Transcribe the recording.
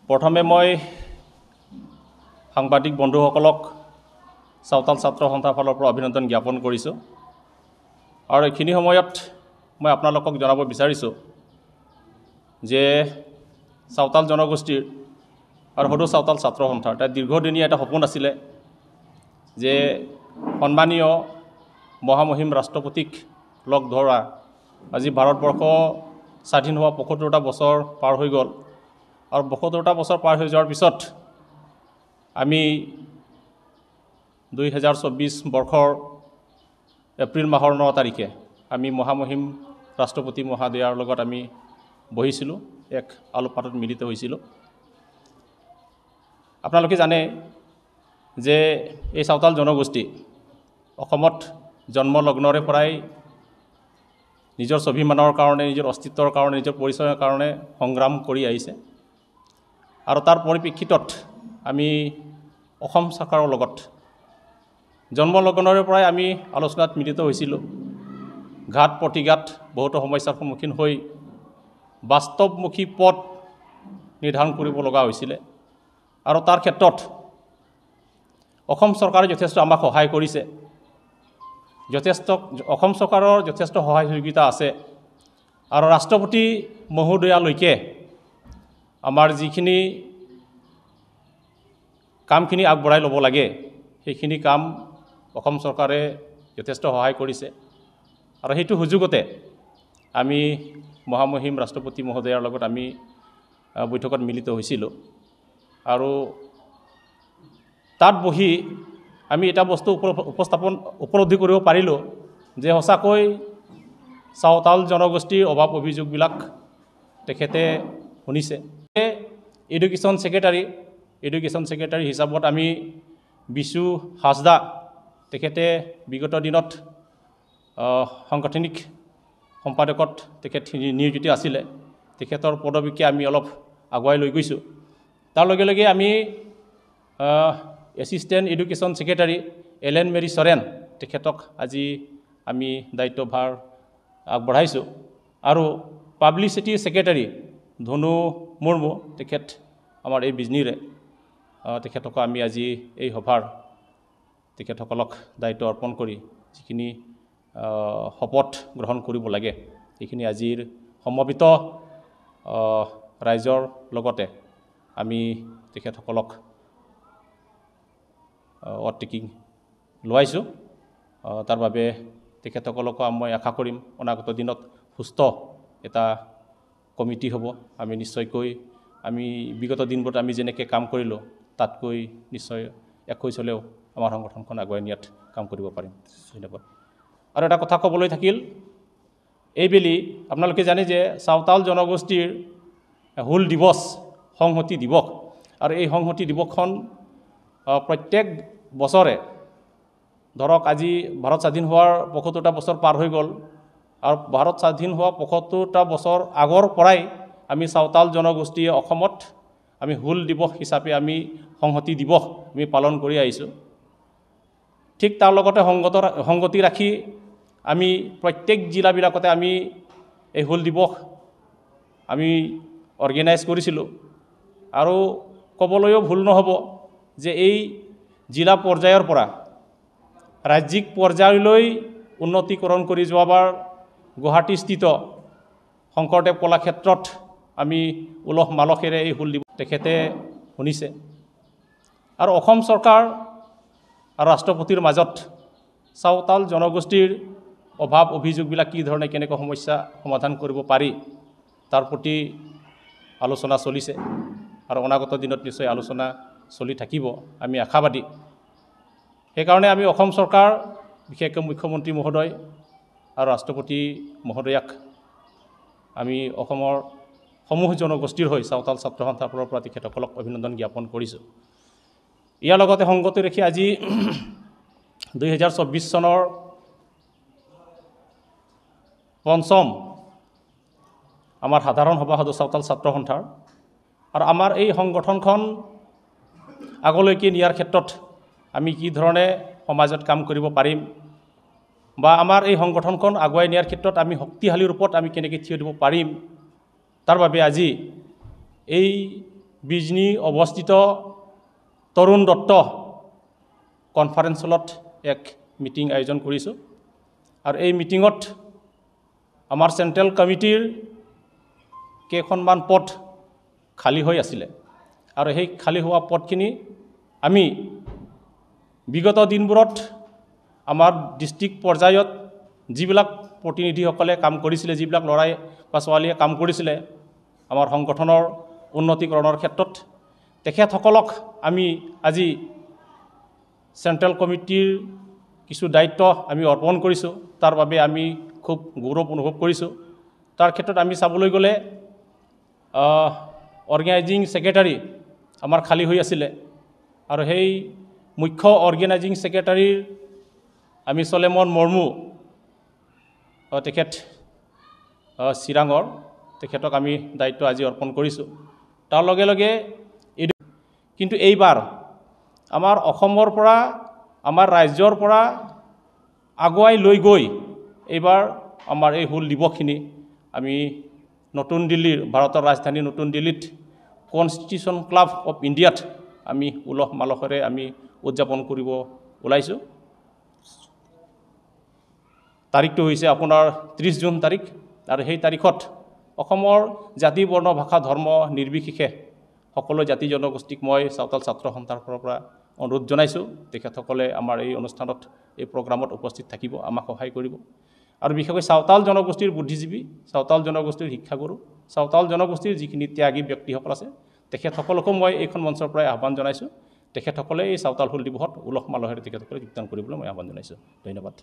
প্ৰথমে মই সাংবাদিক বন্ধুসকলক চাওতাল ছাত্ৰ সন্থাৰ ফালৰ পৰা অভিনন্দন জ্ঞাপন কৰিছোঁ আৰু এইখিনি সময়ত মই আপোনালোকক জনাব বিচাৰিছোঁ যে চাওতাল জনগোষ্ঠীৰ আৰু সদৌ চাওতাল ছাত্ৰ সন্থাৰ এটা দীৰ্ঘদিনীয়া এটা সপোন আছিলে যে সন্মানীয় মহামহিম ৰাষ্ট্ৰপতিক লগ ধৰা আজি ভাৰতবৰ্ষ স্বাধীন হোৱা ৭৫টা বছৰ পাৰ হৈ গ'ল আৰু ৭৫টা বছৰ পাৰ হৈ যোৱাৰ পিছত আমি ২০২৪ বৰ্ষৰ এপ্ৰিল মাহৰ ৯ তাৰিখে আমি মহামহিম ৰাষ্ট্ৰপতি মহোদয়াৰ লগত আমি বহিছিলোঁ এক আলোচনাত মিলিত হৈছিলোঁ। আপোনালোকে জানে যে এই চাওতাল জনগোষ্ঠী অসমত জন্মলগ্নৰে পৰাই নিজৰ স্বাভিমানৰ কাৰণে নিজৰ অস্তিত্বৰ কাৰণে নিজৰ পৰিচয়ৰ কাৰণে সংগ্ৰাম কৰি আহিছে আৰু তাৰ পৰিপ্ৰেক্ষিতত আমি অসম চৰকাৰৰ লগত জন্মলগ্নৰে পৰাই আমি আলোচনাত মিলিত হৈছিলোঁ। ঘাট প্ৰতিঘাত বহুতো সমস্যাৰ সন্মুখীন হৈ বাস্তৱমুখী পথ নিৰ্ধাৰণ কৰিব লগা হৈছিলে আৰু তাৰ ক্ষেত্ৰত অসম চৰকাৰে যথেষ্ট আমাক সহায় কৰিছে। অসম চৰকাৰৰ যথেষ্ট সহায় সহযোগিতা আছে আৰু ৰাষ্ট্ৰপতি মহোদয়ালৈকে আমাৰ যিখিনি কামখিনি আগবঢ়াই ল'ব লাগে সেইখিনি কাম অসম চৰকাৰে যথেষ্ট সহায় কৰিছে আৰু সেইটো সুযোগতে আমি মহামহিম ৰাষ্ট্ৰপতি মহোদয়াৰ লগত আমি বৈঠকত মিলিত হৈছিলোঁ আৰু তাত বহি আমি এটা বস্তু উপলব্ধি কৰিব পাৰিলোঁ যে সঁচাকৈ চাওতাল জনগোষ্ঠীৰ অভাৱ অভিযোগবিলাক তেখেতে শুনিছে। এডুকেশ্যন ছেক্ৰেটাৰী হিচাপত আমি বিশু হাজদা তেখেতে বিগত দিনত সাংগঠনিক সম্পাদকত তেখেত নিয়োজিত আছিলে। তেখেতৰ পদবীকে আমি অলপ আগুৱাই লৈ গৈছোঁ। তাৰ লগে লগে আমি এছিষ্টেণ্ট এডুকেশ্যন ছেক্ৰেটাৰী এলেন মেৰী চৰেন তেখেতক আজি আমি দায়িত্বভাৰ আগবঢ়াইছোঁ আৰু পাব্লিচিটি ছেক্ৰেটাৰী ধনু মুৰ্মু তেখেত আমাৰ এই বিজনীৰে তেখেতক আমি আজি এই সভাৰ তেখেতসকলক দায়িত্ব অৰ্পণ কৰি যিখিনি শপত গ্ৰহণ কৰিব লাগে এইখিনি আজিৰ সমবেত ৰাইজৰ লগতে আমি তেখেতসকলক অটেকিং লোৱাইছোঁ। তাৰ বাবে তেখেতসকলকো মই আশা কৰিম অনাগত দিনত সুস্থ এটা কমিটি হ'ব। আমি নিশ্চয়কৈ আমি বিগত দিনবোৰত আমি যেনেকৈ কাম কৰিলোঁ তাতকৈ নিশ্চয় একৈছ হ'লেও আমাৰ সংগঠনখন আগুৱাই নিয়াত কাম কৰিব পাৰিম। ধন্যবাদ। আৰু এটা কথা ক'বলৈ থাকিল, এইবেলি আপোনালোকে জানে যে চাওতাল জনগোষ্ঠীৰ হুল দিৱস সংহতি দিৱস আৰু এই সংহতি দিৱসখন প্ৰত্যেক বছৰে ধৰক আজি ভাৰত স্বাধীন হোৱাৰ ৭৫টা বছৰ পাৰ হৈ গ'ল আৰু ভাৰত স্বাধীন হোৱা ৭৫টা বছৰ আগৰ পৰাই আমি চাওতাল জনগোষ্ঠীয়ে অসমত আমি হুল দিৱস হিচাপে আমি সংহতি দিৱস আমি পালন কৰি আহিছোঁ। ঠিক তাৰ লগতে সংগতি ৰাখি আমি প্ৰত্যেক জিলাবিলাকতে আমি এই হুল দিৱস আমি অৰ্গেনাইজ কৰিছিলোঁ আৰু ক'বলৈও ভুল নহ'ব যে এই জিলা পৰ্যায়ৰ পৰা ৰাজ্যিক পৰ্যায়লৈ উন্নতিকৰণ কৰি যোৱাবাৰ গুৱাহাটীস্থিত শংকৰদেৱ কলাক্ষেত্ৰত আমি উলহ মালহেৰে এই হুল দিৱস তেখেতে শুনিছে আৰু অসম চৰকাৰ আৰু ৰাষ্ট্ৰপতিৰ মাজত চাওতাল জনগোষ্ঠীৰ অভাৱ অভিযোগবিলাক কি ধৰণে কেনেকৈ সমস্যা সমাধান কৰিব পাৰি তাৰ প্ৰতি আলোচনা চলিছে আৰু অনাগত দিনত নিশ্চয় আলোচনা চলি থাকিব। আমি আশাবাদী। সেইকাৰণে আমি অসম চৰকাৰ বিশেষকৈ মুখ্যমন্ত্ৰী মহোদয় আৰু ৰাষ্ট্ৰপতি মহোদয়াক আমি অসমৰ সমূহ জনগোষ্ঠীৰ হৈ চাওতাল ছাত্ৰ সন্থাৰ ফালৰ পৰা তেখেতসকলক অভিনন্দন জ্ঞাপন কৰিছোঁ। ইয়াৰ লগতে সংগতি ৰাখি আজি ২০২৪ চনৰ পঞ্চম আমাৰ সাধাৰণ সভা সদৌ চাওতাল ছাত্ৰ সন্থাৰ আৰু আমাৰ এই সংগঠনখন আগলৈকে নিয়াৰ ক্ষেত্ৰত আমি কি ধৰণে সমাজত কাম কৰিব পাৰিম বা আমাৰ এই সংগঠনখন আগুৱাই নিয়াৰ ক্ষেত্ৰত আমি শক্তিশালী ৰূপত আমি কেনেকৈ থিয় দিব পাৰিম তাৰ বাবে আজি এই বিজনী অৱস্থিত তৰুণ দত্ত কনফাৰেন্স হলত এক মিটিং আয়োজন কৰিছোঁ আৰু এই মিটিঙত আমাৰ চেণ্ট্ৰেল কমিটিৰ কেইখনমান পদ খালী হৈ আছিলে আৰু সেই খালী হোৱা পদখিনি আমি বিগত দিনবোৰত আমাৰ ডিষ্ট্ৰিক্ট পৰ্যায়ত যিবিলাক প্ৰতিনিধিসকলে কাম কৰিছিলে, যিবিলাক ল'ৰাই বা ছোৱালীয়ে কাম কৰিছিলে আমাৰ সংগঠনৰ উন্নতিকৰণৰ ক্ষেত্ৰত, তেখেতসকলক আমি আজি চেণ্ট্ৰেল কমিটিৰ কিছু দায়িত্ব আমি অৰ্পণ কৰিছোঁ। তাৰ বাবে আমি খুব গৌৰৱ অনুভৱ কৰিছোঁ। তাৰ ক্ষেত্ৰত আমি চাবলৈ গ'লে অৰ্গেনাইজিং ছেক্ৰেটাৰী আমাৰ খালী হৈ আছিলে আৰু সেই মুখ্য অৰ্গেনাইজিং ছেক্ৰেটাৰীৰ আমি চলেমন মৰ্মু তেখেত চিৰাঙৰ, তেখেতক আমি দায়িত্ব আজি অৰ্পণ কৰিছোঁ। তাৰ লগে লগে কিন্তু এইবাৰ আমাৰ অসমৰ পৰা, আমাৰ ৰাজ্যৰ পৰা আগুৱাই লৈ গৈ এইবাৰ আমাৰ এই হুল দিৱসখিনি আমি নতুন দিল্লীৰ, ভাৰতৰ ৰাজধানী নতুন দিল্লীত কনষ্টিটিউশ্যন ক্লাব অফ ইণ্ডিয়াত আমি উলহ মালহেৰে আমি উদযাপন কৰিব ওলাইছোঁ। তাৰিখটো হৈছে আপোনাৰ 30 জুন তাৰিখ আৰু সেই তাৰিখত অসমৰ জাতি, বৰ্ণ, ভাষা, ধৰ্ম নিৰ্বিশেষে সকলো জাতি জনগোষ্ঠীক মই চাওতাল ছাত্ৰ সন্থাৰ ফালৰ পৰা অনুৰোধ জনাইছোঁ, তেখেতসকলে আমাৰ এই অনুষ্ঠানত, এই প্ৰগ্ৰামত উপস্থিত থাকিব, আমাক সহায় কৰিব আৰু বিশেষকৈ চাওতাল জনগোষ্ঠীৰ বুদ্ধিজীৱী, চাওতাল জনগোষ্ঠীৰ শিক্ষাগুৰু, চাওতাল জনগোষ্ঠীৰ যিখিনি ত্যাগী ব্যক্তিসকল আছে, তেখেতসকলকো মই এইখন মঞ্চৰ পৰাই আহ্বান জনাইছোঁ। তেখেতসকলে এই চাওতাল হুল দিৱসত উলহ মালহেৰে তেখেতসকলে যোগদান কৰিবলৈ মই আহ্বান জনাইছোঁ। ধন্যবাদ।